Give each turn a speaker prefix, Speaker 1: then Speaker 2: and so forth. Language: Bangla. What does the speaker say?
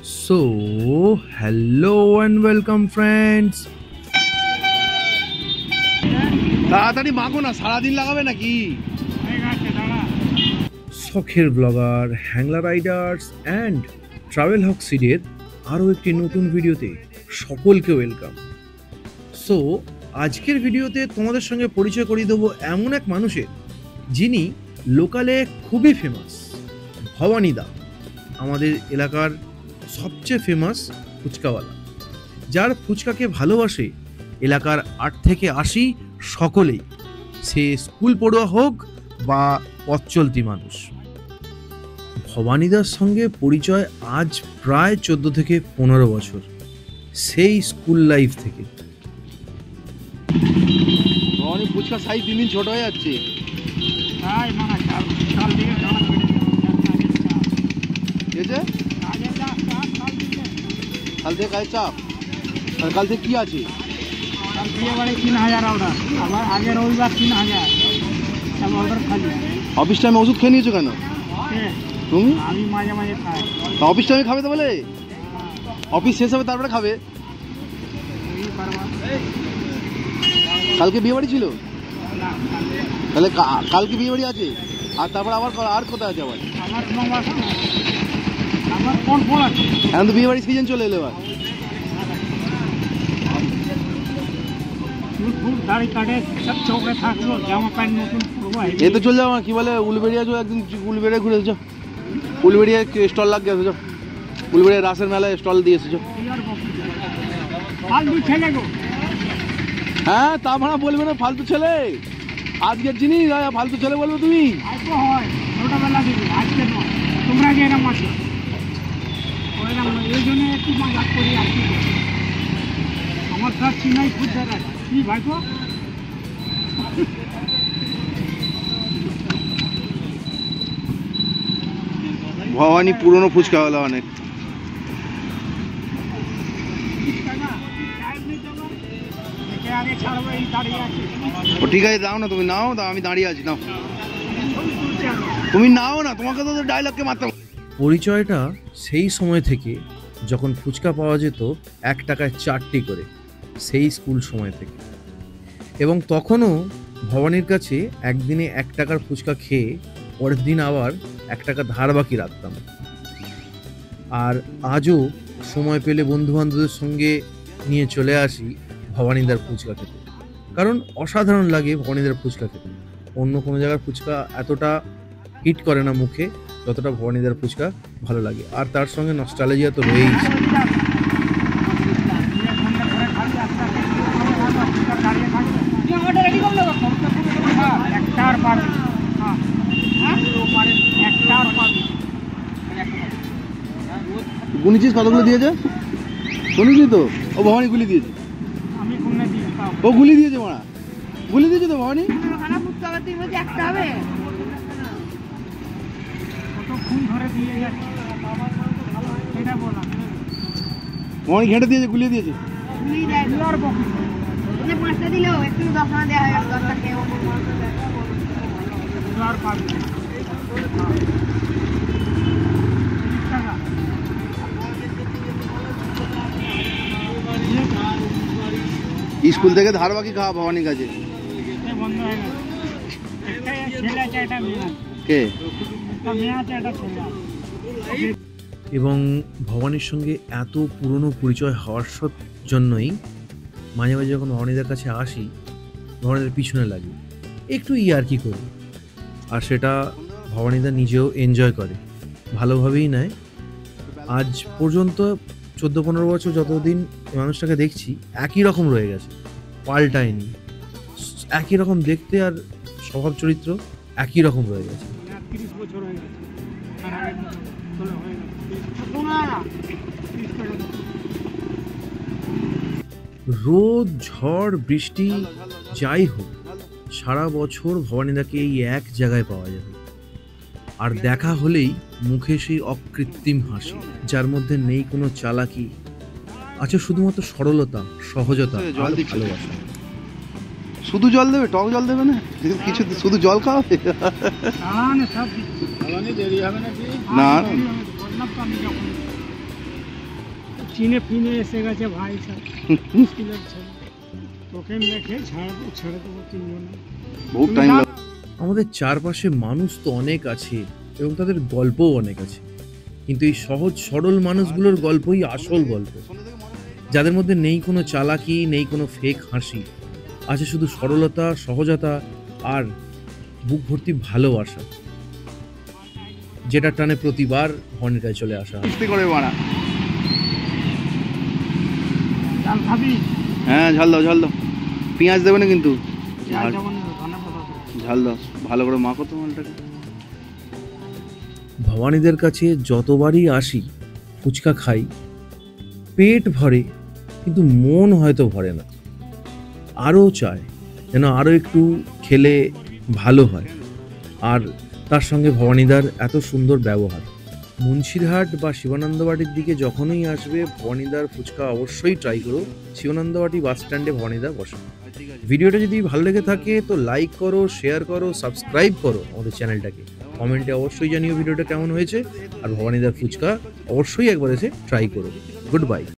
Speaker 1: So, hello and welcome friends.
Speaker 2: তাড়াতাড়ি মাখো না, সারাদিন লাগাবে নাকি?
Speaker 1: শখের blogger, Hangla Riders and travel হক সিরিজের আরও একটি নতুন ভিডিওতে সকলকে ওয়েলকাম। সো আজকের ভিডিওতে তোমাদের সঙ্গে পরিচয় করিয়ে দেবো এমন এক মানুষের, যিনি লোকালে খুবই ফেমাস। ভবানী দা আমাদের এলাকার সবচেয়ে ফেমাস ফুচকাওয়ালা, যার ফুচকাকে ভালোবাসে এলাকার 8 থেকে 80 সকলেই, সে স্কুল পড়ুয়া হোক বা পথ চলতি মানুষ। ভবানীদার সঙ্গে পরিচয় আজ প্রায় 14 থেকে 15 বছর, সেই স্কুল লাইফ থেকে।
Speaker 2: ভবানী ফুচকা সাইজ দিন দিন ছোট হয়ে যাচ্ছে। কাল থেকে কাজ চাপ, আর কাল থেকে কি আছে?
Speaker 3: বিয়েবাড়ি 3000 অর্ডার, আবার আগের রবিবার 3000 অর্ডার খালি।
Speaker 2: অফিস টাইমে ওষুধ খেয়ে নিয়েছো কেন তুমি?
Speaker 3: আমি মাঝে মাঝে খাই।
Speaker 2: অফিস টাইমে খাবে তো বলে? অফিস শেষ হবে তারপরে খাবে। কালকে বিয়ে বাড়ি ছিল, তাহলে কালকে বিয়ে বাড়ি আছে, আর তারপর আবার আর কোথায় আছে? আবার
Speaker 3: আমার কোন ফোন আছে?
Speaker 2: এখন তো বিয়ে বাড়ির সিজন চলে এলো। এবার
Speaker 3: দাড়ি কাটে সব চোখে থাকবো, জামা প্যান্ট নতুন পরবো।
Speaker 2: এই তো চলে যাবো, কি বলে উলবেড়িয়া যাও, একদিন উলবেড়িয়া ঘুরে এসেছো। উলবেড়িয়া স্টল লাগ গেছে, উলবেড়িয়া রাসের মেলায় স্টল দিয়ে এসেছো।
Speaker 3: ফালতু ছেলে গো।
Speaker 2: হ্যাঁ, তা ভাড়া বলবে না ফালতু ছেলে। আজকের জিনিস ফালতু ছেলে বলবে তুমি?
Speaker 3: আজকে হয় ছোটবেলা থেকে, আজকে নয়। তোমরা যে এরকম আছো, এই জন্য একটু মজা করি। আর কি আমার কাজ চিনাই ফুটতে রাখে কি ভাইপো।
Speaker 2: ভবানী পুরনো ফুচকাওয়ালা অনেক। ও ঠিক আছে, দাও না, তুমি নাও, দাও, আমি দাঁড়িয়ে আছি, নাও তুমি নাও না, তোমাকে তো ডায়লগকে মারতে।
Speaker 1: পরিচয়টা সেই সময় থেকে, যখন ফুচকা পাওয়া যেত 1 টাকায় 4টি করে, সেই স্কুল সময় থেকে। এবং তখনও ভবানীর কাছে একদিনে 1 টাকার ফুচকা খেয়ে পরের দিন আবার 1 টাকা ধার বাকি রাখতাম। আর আজও সময় পেলে বন্ধুবান্ধবদের সঙ্গে নিয়ে চলে আসি ভবানীদার ফুচকা খেতে, কারণ অসাধারণ লাগে ভবানীদার ফুচকা খেতে। অন্য কোনো জায়গার ফুচকা এতটা হিট করে না মুখে, যতটা ভবানীদার ফুচকা ভালো লাগে। আর তার সঙ্গে নস্টালজিয়া তো রয়েইছে।
Speaker 2: গুনিছিস কতগুলো দিয়েছে? শুনিনি তো, ও ভবানী গুলি দিয়েছে। ও গুলি দিয়েছে, মারা গুলি দিয়েছে তো ভবানী। ভবানী ঘেঁটে দিয়েছে, গুলিয়ে দিয়েছে। স্কুল থেকে ধার বাকি খাওয়া ভবানীর কাছে। কে?
Speaker 1: এবং ভবানীর সঙ্গে এত পুরনো পরিচয় হওয়ার জন্যই মাঝে মাঝে যখন ভবানীদের কাছে আসি, ভবানীদের পিছনে লাগে, একটু ইয়ার্কি করি। আর সেটা ভবানীদা নিজেও এনজয় করে, ভালোভাবেই নেয়। আজ পর্যন্ত 14-15 বছর যতদিন মানুষটাকে দেখছি, একই রকম রয়ে গেছে, পাল্টায়নি। একই রকম দেখতে, আর স্বভাব চরিত্র একই রকম রয়ে গেছে। রোদ, ঝড়, বৃষ্টি যাই হোক, সারা বছর ভবানীদাকে এই এক জায়গায় পাওয়া যাবে। আর দেখা হলেই মুখে সেই অকৃত্রিম হাসি, যার মধ্যে নেই কোনো চালাকি, আছে শুধুমাত্র সরলতা, সহজতা আর ভালোবাসা।
Speaker 2: শুধু জল দেবে, টক জল দেবে না কিছু, শুধু জল খাওয়াবে? না
Speaker 3: চিনে ফিনে এসে গেছে ভাই সব স্কুলের ছেলে, তোকে মেখে ছেড়ে দেবো 3 জনে।
Speaker 2: বহুত টাইম লাগে।
Speaker 1: আমাদের চারপাশে মানুষ তো অনেক আছে এবং তাদের গল্পও অনেক আছে, কিন্তু এই সহজ সরল মানুষগুলোর গল্পই আসল গল্প, যাদের মধ্যে নেই কোনো চালাকি, নেই কোনো ফেক হাসি, আছে শুধু সরলতা, সহজতা আর বুক ভর্তি ভালোবাসা, যেটা টানে প্রতিবার ভবানীর কাছে চলে আসা হয়।
Speaker 2: আস্তে করে বাড়া।
Speaker 3: চাল খাবি?
Speaker 2: হ্যাঁ ঝাল দাও, ঝাল দাও। পেঁয়াজ দেবে না কিন্তু,
Speaker 3: চাল যেমন ধনে পাতা দেবো।
Speaker 2: ঝাল দাও ভালো করে মাখো তো মালটাকে।
Speaker 1: ভবানীদের কাছে যতবারই আসি, ফুচকা খাই, পেট ভরে কিন্তু মন হয়তো ভরে না, আরও চায় যেন আরও একটু খেলে ভালো হয়। আর তার সঙ্গে ভবানীদার এত সুন্দর ব্যবহার। মুন্সিরহাট বা শিবানন্দবাটির দিকে যখনই আসবে, ভবানীদার ফুচকা অবশ্যই ট্রাই করো। শিবানন্দবাটি বাস স্ট্যান্ডে ভবানীদা বসে। ভিডিওটা যদি ভালো লেগে থাকে তো লাইক করো, শেয়ার করো, সাবস্ক্রাইব করো আমাদের চ্যানেলটাকে। কমেন্টে অবশ্যই জানিও ভিডিওটা কেমন হয়েছে, আর ভবানীদার ফুচকা অবশ্যই একবার এসে ট্রাই করো। Good bye.